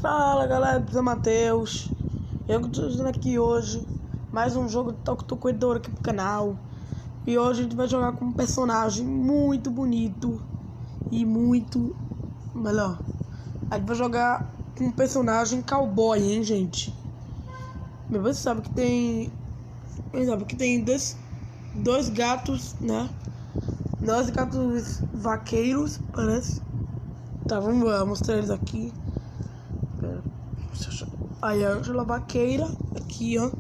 Fala galera, aqui é o Matheus. Eu que estou fazendo aqui hoje mais um jogo de Toque Corredor aqui pro canal. E hoje a gente vai jogar com um personagem muito bonito e muito melhor. A gente vai jogar com um personagem cowboy, hein, gente? Mas você sabe que tem. Dois gatos, né? Dois gatos vaqueiros, parece. Tá, vamos lá, mostrar eles aqui. Aí a Angela vaqueira, aqui ó.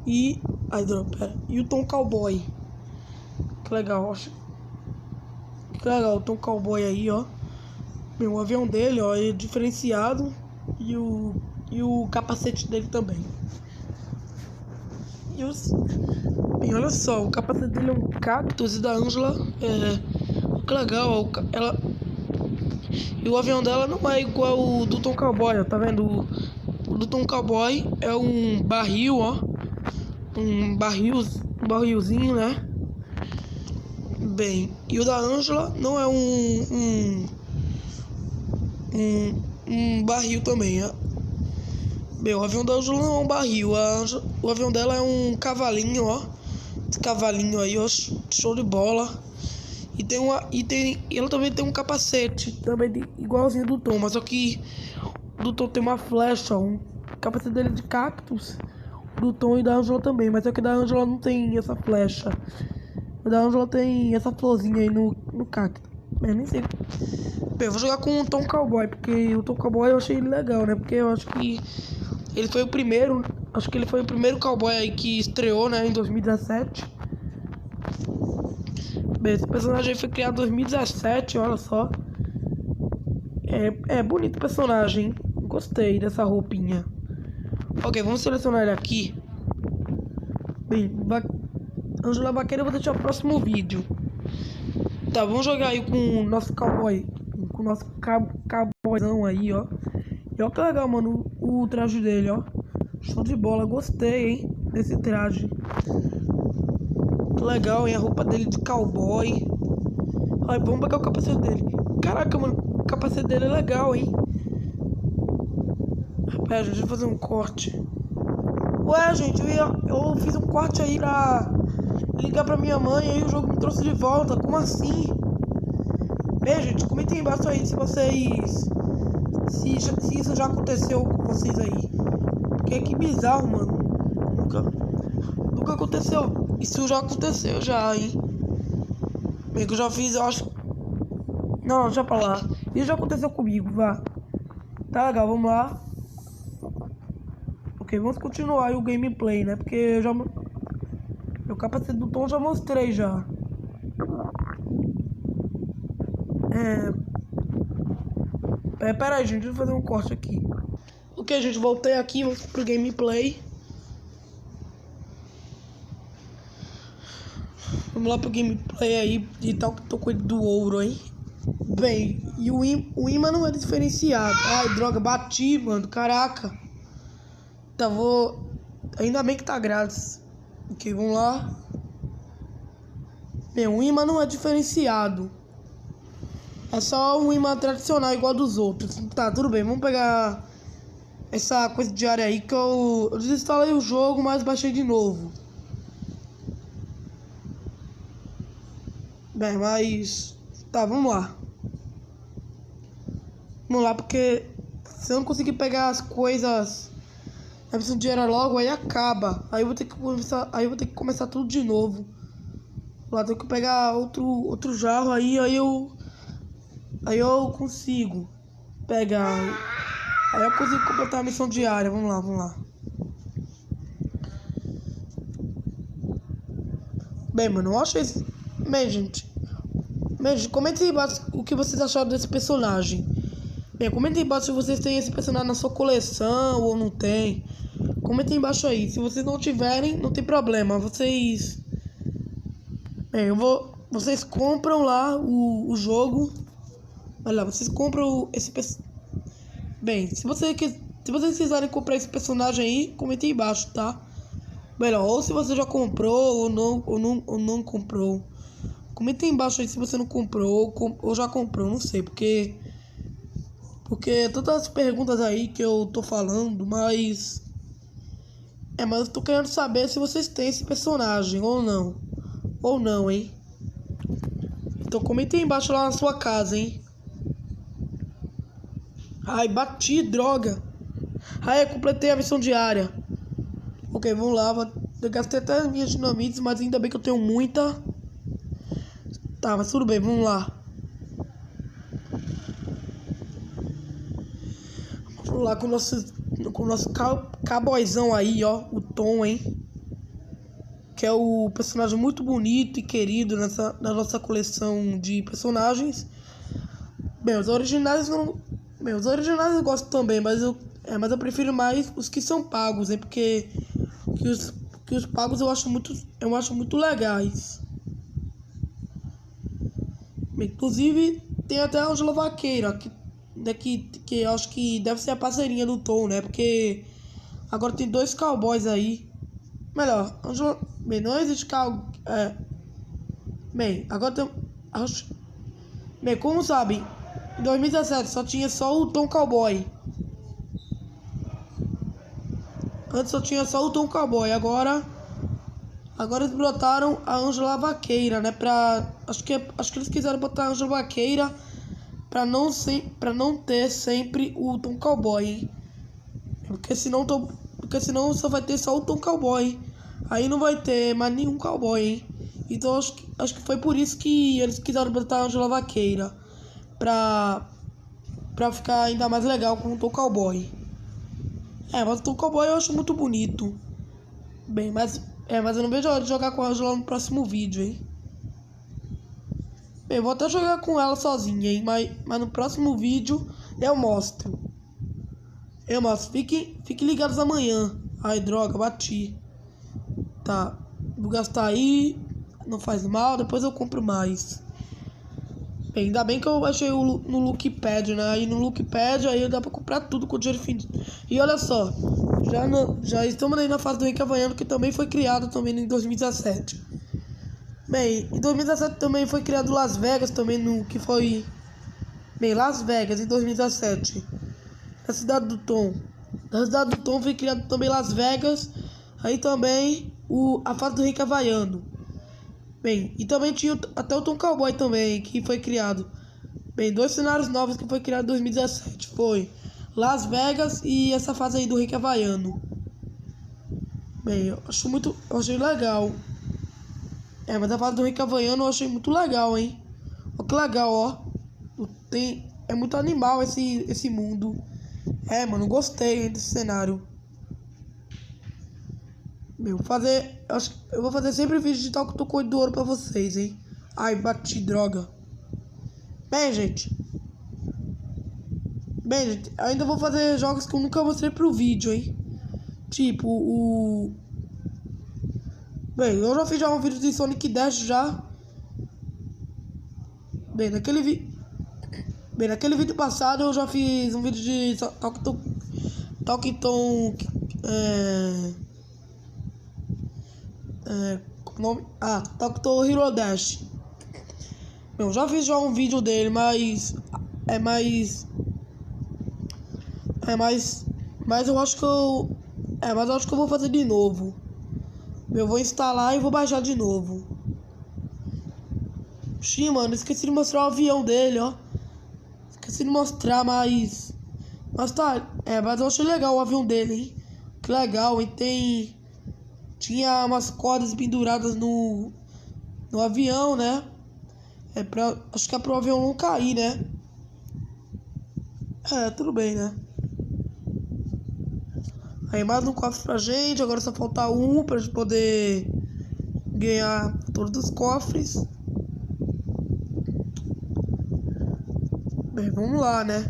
E. Aí, pera. E o Tom Cowboy. Que legal, acho. Que legal, o Tom Cowboy aí, ó. O avião dele, ó, é diferenciado. E o capacete dele também. Bem, olha só, o capacete dele é um cactus e da Angela que legal, ela. E o avião dela não é igual o do Tom Cowboy, ó, tá vendo? O do Tom Cowboy é um barril, ó. Um barrilzinho, né? Bem, e o da Angela não é um barril também, ó. Bem, o avião da Angela não é um barril, o avião dela é um cavalinho, ó. Esse cavalinho aí, ó, show de bola. E ela também tem um capacete, também igualzinho do Tom, mas só que o do Tom tem uma flecha, o capacete dele é de cactus, do Tom e da Angela também, mas só que da Angela não tem essa flecha. O da Angela tem essa florzinha aí no cacto. Eu nem sei. Bem, eu vou jogar com o Tom Cowboy, porque o Tom Cowboy eu achei ele legal, né? Porque eu acho que ele foi o primeiro. Acho que ele foi o primeiro cowboy aí que estreou, né? Em 2017. Bem, esse personagem aí foi criado em 2017, olha só. É bonito o personagem. Gostei dessa roupinha. Ok, vamos selecionar ele aqui. Bem, Angela Vaqueira eu vou deixar o próximo vídeo. Tá, vamos jogar aí com o nosso cowboy. Com o nosso cowboyzão aí, ó. E olha que legal, mano, o traje dele, ó. Show de bola, gostei, hein, desse traje. Que legal, hein, a roupa dele de cowboy. Ai, vamos pegar o capacete dele. Caraca, mano, o capacete dele é legal, hein. Pera, deixa eu fazer um corte. Ué, gente, eu fiz um corte aí pra ligar pra minha mãe, aí o jogo me trouxe de volta. Como assim? Bem, gente, comentem aí embaixo aí se vocês... Se isso já aconteceu com vocês aí. Porque que bizarro, mano. Nunca aconteceu. Isso já aconteceu já, hein. Bem, que eu já fiz, eu acho... Não, deixa pra lá. Isso já aconteceu comigo, vá. Tá legal, vamos lá. Ok, vamos continuar aí o gameplay, né? Porque eu já... O capacete do Tom já mostrei já. Pera aí, gente, deixa eu fazer um corte aqui. Ok, gente, voltei aqui, vamos pro gameplay. Vamos lá pro gameplay aí de tal que tô com ele do ouro, hein. Bem, e o imã não é diferenciado. Ai, droga, bati, mano, caraca. Tá, vou... Ainda bem que tá grátis. Ok, vamos lá. Bem, o imã não é diferenciado. É só um imã tradicional, igual dos outros. Tá, tudo bem, vamos pegar essa coisa diária aí que eu desinstalei o jogo, mas baixei de novo. Bem, mas... Tá, vamos lá. Vamos lá, porque se eu não conseguir pegar as coisas... Eu preciso de dinheiro logo, aí acaba. Aí eu vou ter que começar tudo de novo. Lá tenho que pegar outro jarro aí eu consigo pegar. Aí eu consigo completar a missão diária. Vamos lá. Bem, mano, eu acho esse... Bem, gente, comentem aí embaixo o que vocês acharam desse personagem. Bem, comentem aí embaixo se vocês têm esse personagem na sua coleção ou não tem. Comentem aí embaixo aí. Se vocês não tiverem, não tem problema. Vocês... Bem, vocês compram lá o jogo. Olha lá, vocês compram esse personagem. Bem, se vocês quiserem comprar esse personagem aí, comentem aí embaixo, tá? Melhor, ou se você já comprou ou não comprou. Comenta aí embaixo aí se você não comprou ou já comprou, não sei, porque Porque todas as perguntas aí que eu tô falando, mas eu tô querendo saber se vocês têm esse personagem ou não. Ou não, hein? Então comenta aí embaixo lá na sua casa, hein? Ai, bati, droga. Ai, eu completei a missão diária. Ok, vamos lá. Eu gastei até as minhas dinamites, mas ainda bem que eu tenho muita. Tá, mas tudo bem, vamos lá. Vamos lá com o nosso cowboyzão aí, ó. O Tom, hein? Que é o personagem muito bonito e querido na nossa coleção de personagens. Bem, os originais não. Bem, os originais eu gosto também, mas eu prefiro mais os que são pagos, hein? Porque que os pagos eu acho muito legais. Bem, inclusive tem até a Angela Vaqueira, que eu acho que deve ser a parceirinha do Tom, né? Porque agora tem dois cowboys aí. Melhor, Angela. Bem, não existe bem, agora tem. Bem, como sabem, em 2017 só o Tom Cowboy. Antes só tinha só o Tom Cowboy. Agora eles botaram a Angela Vaqueira, né? Acho que eles quiseram botar a Angela Vaqueira pra não ter sempre o Tom Cowboy, hein? Porque senão só vai ter só o Tom Cowboy. Aí não vai ter mais nenhum cowboy, hein? Então acho que foi por isso que eles quiseram botar a Angela Vaqueira. Pra ficar ainda mais legal com o Tom Cowboy. Mas o Tom Cowboy eu acho muito bonito. Bem, mas eu não vejo a hora de jogar com a Angela no próximo vídeo, hein? Bem, eu vou até jogar com ela sozinha, hein? Mas no próximo vídeo eu mostro. Fiquem ligados amanhã. Ai, droga, bati. Tá, vou gastar aí. Não faz mal, depois eu compro mais. Bem, ainda bem que eu achei no Lookpad, né? Aí no Lookpad aí dá pra comprar tudo com dinheiro infinito. E olha só, já estamos aí na fase do Henrique Havaiano, que também foi criado também em 2017. Bem, em 2017 também foi criado Las Vegas também, que foi... Bem, Las Vegas em 2017. Na cidade do Tom. Na cidade do Tom foi criado também Las Vegas. Aí também a fase do Henrique Havaiano. Bem, e também tinha até o Tom Cowboy também, que foi criado. Bem, dois cenários novos que foi criado em 2017. Foi Las Vegas e essa fase aí do Henrique Havaiano. Bem, eu achei legal. Mas a fase do Henrique Havaiano eu achei muito legal, hein? Olha que legal, ó. É muito animal esse mundo. Mano, gostei desse cenário. Eu vou fazer sempre vídeo de tal que tô com do ouro pra vocês, hein? Ai, bati, droga. Bem, gente, ainda vou fazer jogos que eu nunca mostrei pro vídeo, hein? Tipo, Bem, eu já fiz um vídeo de Sonic Dash já. Bem, naquele vídeo passado eu já fiz um vídeo de Talkton... nome? Talkton Hero Dash. Eu já fiz um vídeo dele, mas eu acho que eu vou fazer de novo. Eu vou instalar e vou baixar de novo. Xiii, mano, esqueci de mostrar o avião dele, ó. Esqueci de mostrar, mas tá, mas eu achei legal o avião dele, hein. Que legal, e tinha umas cordas penduradas no avião, né? Acho que é pro avião não cair, né? Tudo bem, né? Aí mais um cofre pra gente. Agora só falta um pra gente poder ganhar todos os cofres. Bem, vamos lá, né?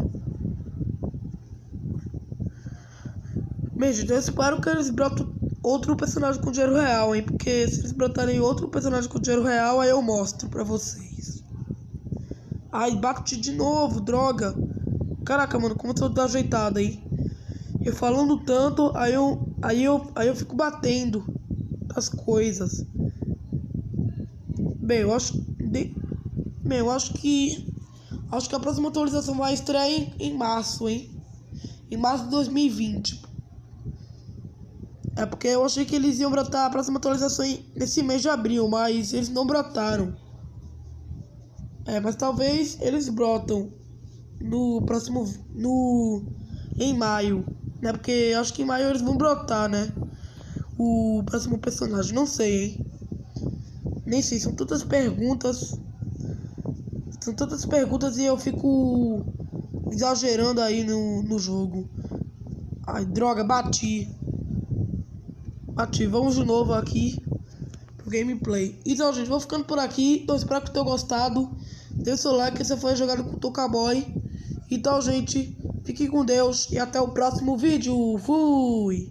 Bem, gente, eu espero que eles brotem outro personagem com dinheiro real, hein? Porque se eles brotarem outro personagem com dinheiro real, aí eu mostro pra vocês. Ai, bati de novo, droga. Caraca, mano, como eu tô ajeitado, hein? Eu falando tanto, aí eu fico batendo as coisas. Bem, eu acho que Acho que a próxima atualização vai estrear em março, hein? Em março de 2020. É porque eu achei que eles iam brotar a próxima atualização nesse mês de abril, mas eles não brotaram. Mas talvez eles brotam no próximo... em maio, né? Porque eu acho que em maio eles vão brotar, né? O próximo personagem, não sei, hein? Nem sei, são tantas perguntas. São tantas perguntas e eu fico exagerando aí no jogo. Ai, droga, bati. Vamos de novo aqui pro gameplay. Então, gente, vou ficando por aqui. Então, espero que tenham gostado. Dê seu like, esse foi jogado com o Tocaboy. Então, gente, fiquem com Deus e até o próximo vídeo. Fui!